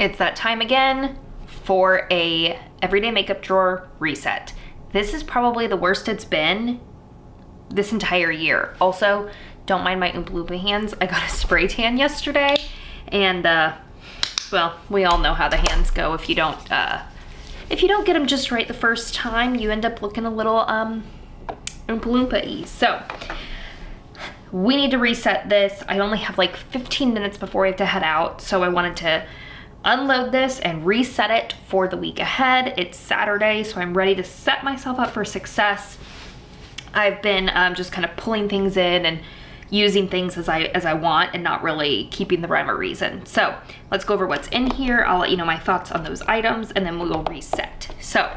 It's that time again for a everyday makeup drawer reset. This is probably the worst it's been this entire year. Also, don't mind my Oompa Loompa hands. I got a spray tan yesterday, and well, we all know how the hands go. If you don't get them just right the first time, you end up looking a little Oompa Loompa-y. So we need to reset this. I only have like 15 minutes before we have to head out, so I wanted to unload this and reset it for the week ahead. It's Saturday, so I'm ready to set myself up for success. I've been just kind of pulling things in and using things as I want and not really keeping the rhyme or reason. So let's go over what's in here. I'll let you know my thoughts on those items, and then we will reset. So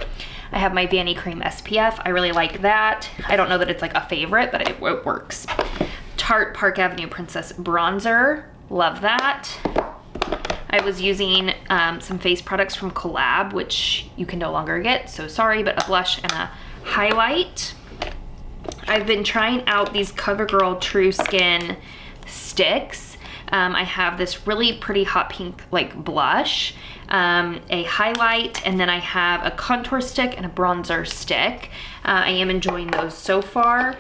I have my Vanny Cream SPF. I really like that. I don't know that it's like a favorite, but it works. Tarte Park Avenue Princess Bronzer. Love that. I was using some face products from Collab, which you can no longer get, so sorry, but a blush and a highlight. I've been trying out these CoverGirl True Skin sticks. I have this really pretty hot pink like blush, a highlight, and then I have a contour stick and a bronzer stick. I am enjoying those so far.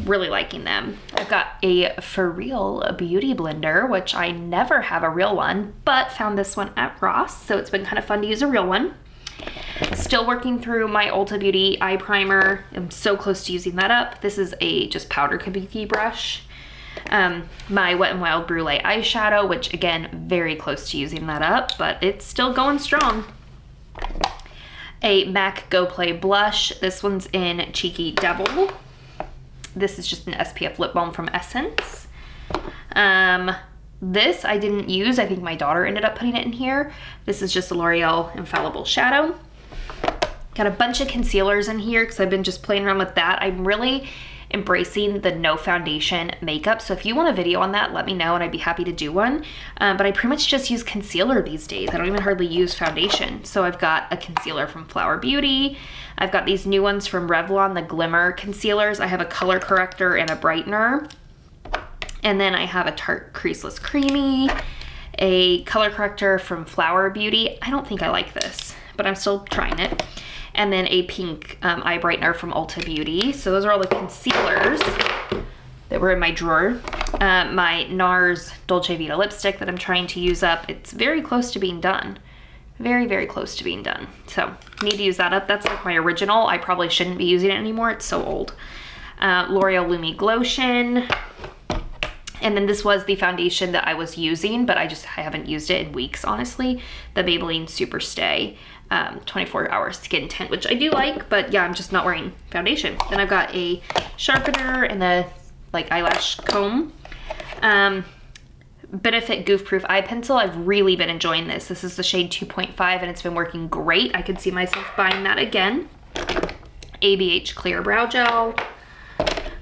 Really liking them. I've got a For Real beauty blender, which I never have a real one, but found this one at Ross, so it's been kind of fun to use a real one. Still working through my Ulta Beauty eye primer. I'm so close to using that up. This is a just powder kabuki brush. My Wet n Wild Brulee eyeshadow, which again, very close to using that up, but it's still going strong. A MAC Go Play blush. This one's in Cheeky Devil. This is just an SPF lip balm from Essence. This I didn't use. I think my daughter ended up putting it in here. This is just a L'Oreal Infallible Shadow. Got a bunch of concealers in here because I've been just playing around with that. I'm really embracing the no foundation makeup. So if you want a video on that, let me know and I'd be happy to do one. But I pretty much just use concealer these days. I don't even hardly use foundation. So I've got a concealer from Flower Beauty. I've got these new ones from Revlon, the Glimmer concealers. I have a color corrector and a brightener. And then I have a Tarte Creaseless Creamy, a color corrector from Flower Beauty. I don't think I like this, but I'm still trying it. And then a pink eye brightener from Ulta Beauty. So those are all the concealers that were in my drawer. My NARS Dolce Vita lipstick that I'm trying to use up. It's very close to being done. Very, very close to being done. So need to use that up. That's like my original. I probably shouldn't be using it anymore. It's so old. L'Oreal Lumi Glotion. And then this was the foundation that I was using, but I haven't used it in weeks, honestly. The Maybelline Superstay 24-hour skin tint, which I do like, but yeah, I'm just not wearing foundation. Then I've got a sharpener and the like eyelash comb. Benefit Goof Proof Eye Pencil. I've really been enjoying this. This is the shade 2.5 and it's been working great. I could see myself buying that again. ABH Clear Brow Gel.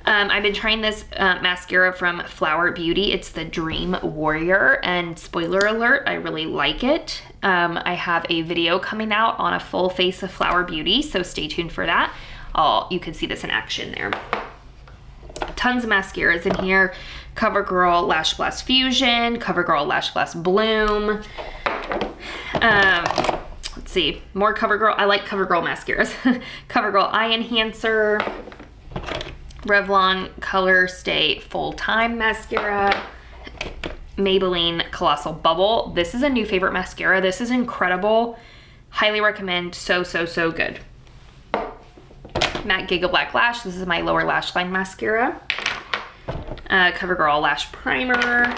I've been trying this mascara from Flower Beauty. It's the Dream Warrior, and spoiler alert, I really like it. I have a video coming out on a full face of Flower Beauty, so stay tuned for that. You can see this in action there. Tons of mascaras in here. CoverGirl Lash Blast Fusion, CoverGirl Lash Blast Bloom. Let's see, more CoverGirl. I like CoverGirl mascaras. CoverGirl Eye Enhancer. Revlon Color Stay Full Time Mascara. Maybelline Colossal Bubble. This is a new favorite mascara. This is incredible. Highly recommend. So, so, so good. MAC Giga Black Lash. This is my lower lash line mascara. CoverGirl Lash Primer.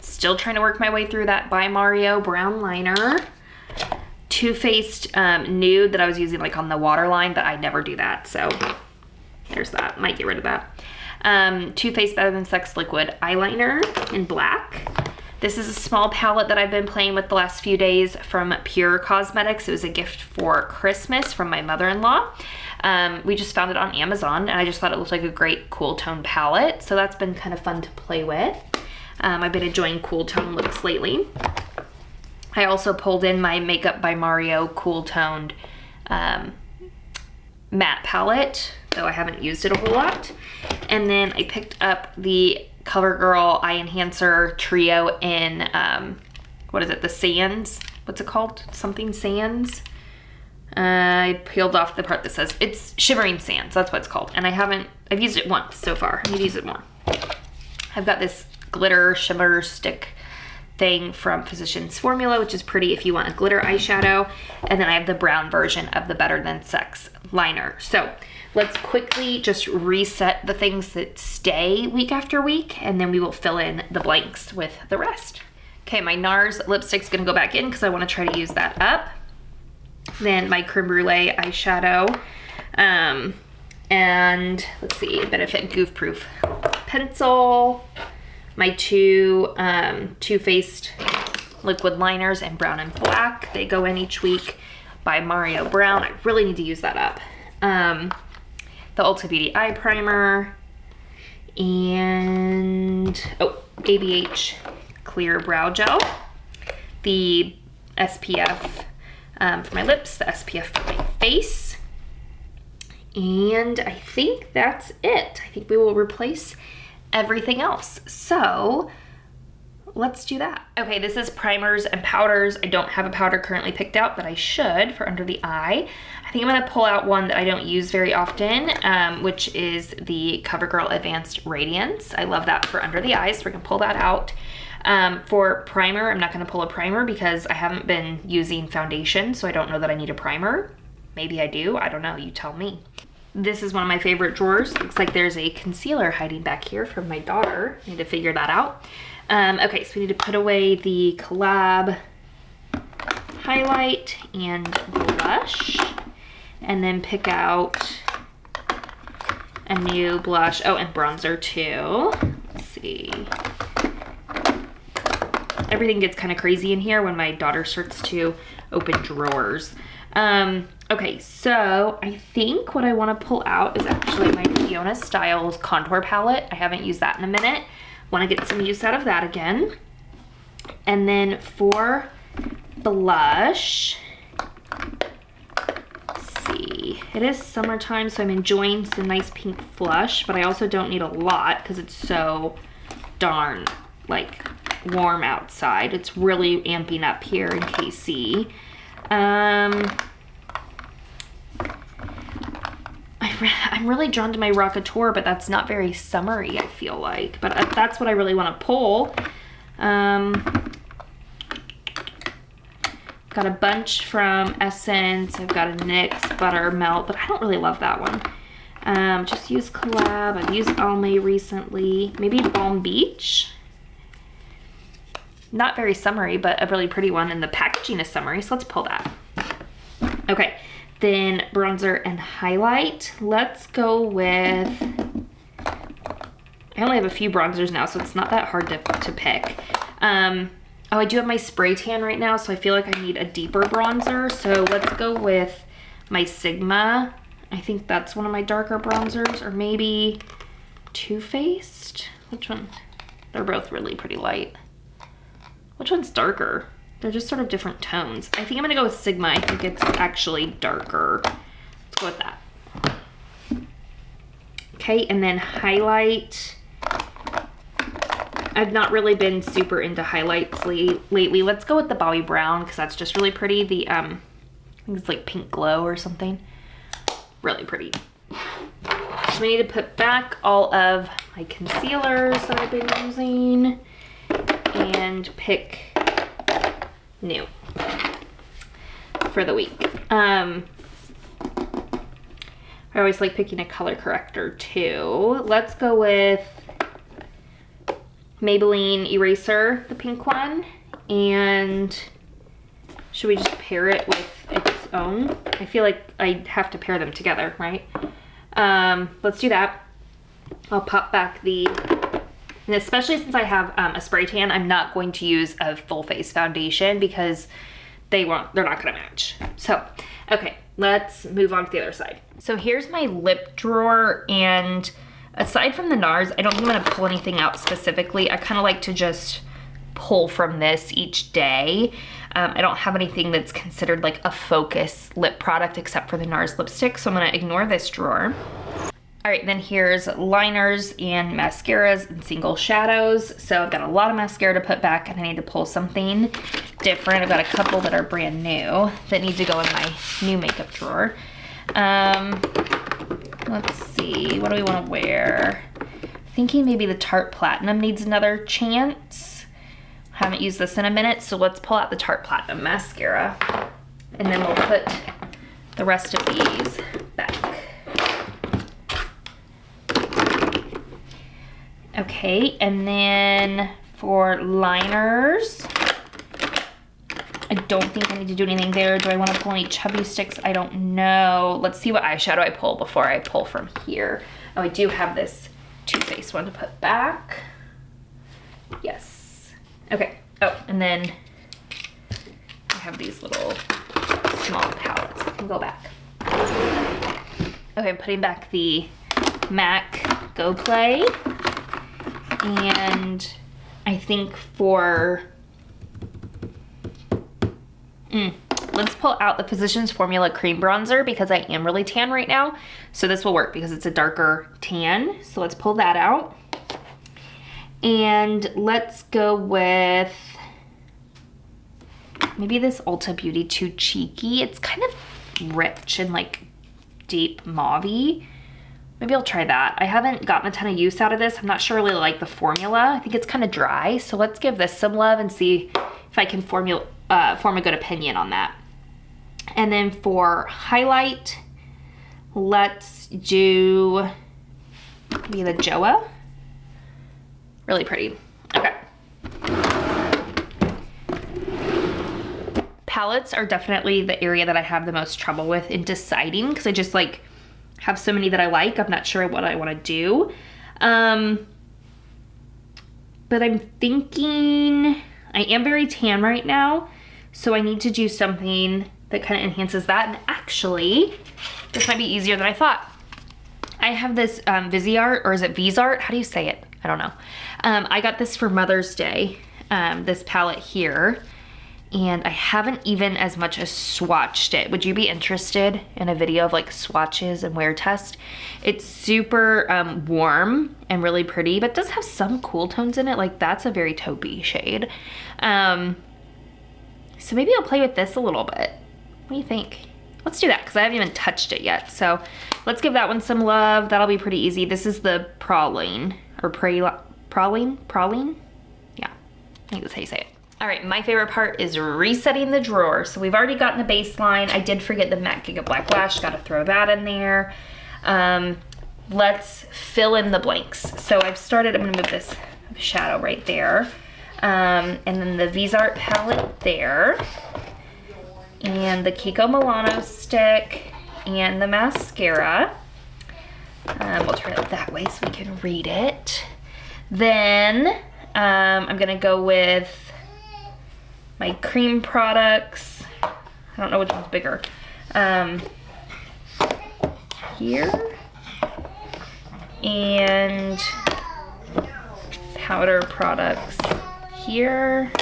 Still trying to work my way through that By Mario brown liner. Too Faced Nude that I was using like on the waterline, but I never do that, so there's that. Might get rid of that. Too Faced Better Than Sex Liquid eyeliner in black. This is a small palette that I've been playing with the last few days from Pure Cosmetics. It was a gift for Christmas from my mother-in-law. We just found it on Amazon, and I just thought it looked like a great cool tone palette. So that's been kind of fun to play with. I've been enjoying cool tone looks lately. I also pulled in my Makeup by Mario cool toned matte palette, though I haven't used it a whole lot. And then I picked up the CoverGirl Eye Enhancer Trio in what is it, the Sands? What's it called? Something Sands? I peeled off the part that says, it's Shimmering Sands, that's what it's called. And I've used it once so far. I need to use it more. I've got this glitter shimmer stick thing from Physicians Formula, which is pretty if you want a glitter eyeshadow. And then I have the brown version of the Better Than Sex liner. So let's quickly just reset the things that stay week after week, and then we will fill in the blanks with the rest. Okay, my NARS lipstick's gonna go back in because I wanna try to use that up. Then my Creme Brulee eyeshadow. And let's see, Benefit Goof Proof pencil. My two Too Faced liquid liners in brown and black. They go in each week by Mario Brown. I really need to use that up. The Ulta Beauty eye primer. And, ABH clear brow gel. The SPF for my lips, the SPF for my face. And I think that's it. I think we will replace everything else. So let's do that. Okay, this is primers and powders. I don't have a powder currently picked out, but I should for under the eye. I think I'm gonna pull out one that I don't use very often, which is the CoverGirl Advanced Radiance. I love that for under the eyes, so we're gonna pull that out. For primer, I'm not gonna pull a primer because I haven't been using foundation, so I don't know that I need a primer. Maybe I do, I don't know, you tell me. This is one of my favorite drawers. Looks like there's a concealer hiding back here from my daughter. I need to figure that out. Okay, so we need to put away the Collab highlight and blush, and then pick out a new blush. Oh, and bronzer too. Let's see. Everything gets kind of crazy in here when my daughter starts to open drawers. Okay, so I think what I want to pull out is actually my Fiona Styles contour palette. I haven't used that in a minute. Want to get some use out of that again. And then for blush, let's see. It is summertime, so I'm enjoying some nice pink flush, but I also don't need a lot because it's so darn like warm outside. It's really amping up here in KC. I'm really drawn to my Rockateur, but that's not very summery, I feel like. But that's what I really want to pull. Got a bunch from Essence. I've got a NYX Butter Melt, but I don't really love that one. Just use Collab. I've used Almay recently. Maybe Balm Beach. Not very summery, but a really pretty one. And the packaging is summery, so let's pull that. Okay. Then bronzer and highlight. Let's go with, I only have a few bronzers now, so it's not that hard to pick. Oh, I do have my spray tan right now, so I feel like I need a deeper bronzer. So let's go with my Sigma. I think that's one of my darker bronzers, or maybe Too Faced. Which one? They're both really pretty light. Which one's darker? They're just sort of different tones. I think I'm gonna go with Sigma. I think it's actually darker. Let's go with that. Okay, and then highlight. I've not really been super into highlights lately. Let's go with the Bobbi Brown because that's just really pretty. The I think it's like Pink Glow or something. Really pretty. So we need to put back all of my concealers that I've been using and pick new for the week. I always like picking a color corrector too. Let's go with Maybelline Eraser, the pink one. And should we just pair it with its own? I feel like I have to pair them together, right? Let's do that. I'll pop back and especially since I have a spray tan, I'm not going to use a full face foundation because they're not gonna match. So, okay, let's move on to the other side. So here's my lip drawer, and aside from the NARS, I don't think I'm gonna pull anything out specifically. I kind of like to just pull from this each day. I don't have anything that's considered like a focus lip product except for the NARS lipstick, so I'm gonna ignore this drawer. All right, then here's liners and mascaras and single shadows. So I've got a lot of mascara to put back and I need to pull something different. I've got a couple that are brand new that need to go in my new makeup drawer. Let's see, what do we want to wear? Thinking maybe the Tarte Platinum needs another chance. Haven't used this in a minute, so let's pull out the Tarte Platinum mascara and then we'll put the rest of these back. Okay, and then for liners, I don't think I need to do anything there. Do I want to pull any chubby sticks? I don't know. Let's see what eyeshadow I pull before I pull from here. Oh, I do have this Too Faced one to put back. Yes. Okay. Oh, and then I have these little small palettes that can go back. Okay, I'm putting back the MAC Go Play. And I think for, let's pull out the Physicians Formula Cream Bronzer because I am really tan right now. So this will work because it's a darker tan. So let's pull that out. And let's go with maybe this Ulta Beauty Too Cheeky. It's kind of rich and like deep mauve-y. Maybe I'll try that. I haven't gotten a ton of use out of this. I'm not sure I really like the formula. I think it's kind of dry. So let's give this some love and see if I can form a good opinion on that. And then for highlight, let's do maybe the Joa. Really pretty. Okay. Palettes are definitely the area that I have the most trouble with in deciding because I just like have so many that I like. I'm not sure what I want to do. But I'm thinking I am very tan right now, so I need to do something that kind of enhances that. And actually, this might be easier than I thought. I have this Viseart, or is it Viseart? How do you say it? I don't know. I got this for Mother's Day, this palette here. And I haven't even as much as swatched it. Would you be interested in a video of like swatches and wear test? It's super warm and really pretty, but does have some cool tones in it. Like that's a very taupey shade. So maybe I'll play with this a little bit. What do you think? Let's do that because I haven't even touched it yet. So let's give that one some love. That'll be pretty easy. This is the Praline or Praline? Yeah, I think that's how you say it. All right, my favorite part is resetting the drawer. So we've already gotten the baseline. I did forget the MAC Giga Black Lash, gotta throw that in there. Let's fill in the blanks. So I've started, I'm gonna move this shadow right there. And then the Viseart palette there. And the Kiko Milano stick and the mascara. We'll turn it that way so we can read it. Then I'm gonna go with my cream products. I don't know which one's bigger. Here. And powder products here.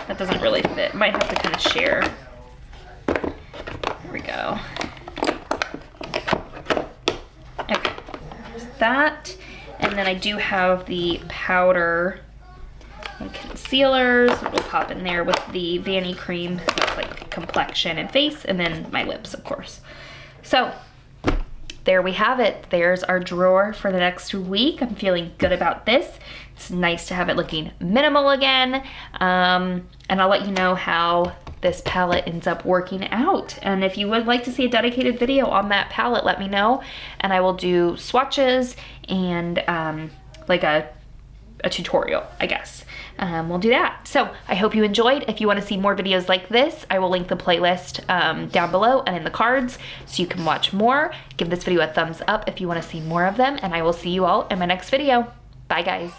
That doesn't really fit. Might have to kind of share. There we go. Okay, there's that. And then I do have the powder and concealers. We'll pop in there with the Vanny cream. That's like complexion and face, and then my lips, of course. So there we have it. There's our drawer for the next week. I'm feeling good about this. It's nice to have it looking minimal again. And I'll let you know how this palette ends up working out. And if you would like to see a dedicated video on that palette, let me know. And I will do swatches and like a tutorial, I guess. We'll do that. So I hope you enjoyed. If you want to see more videos like this, I will link the playlist down below and in the cards so you can watch more. Give this video a thumbs up if you want to see more of them, and I will see you all in my next video. Bye guys.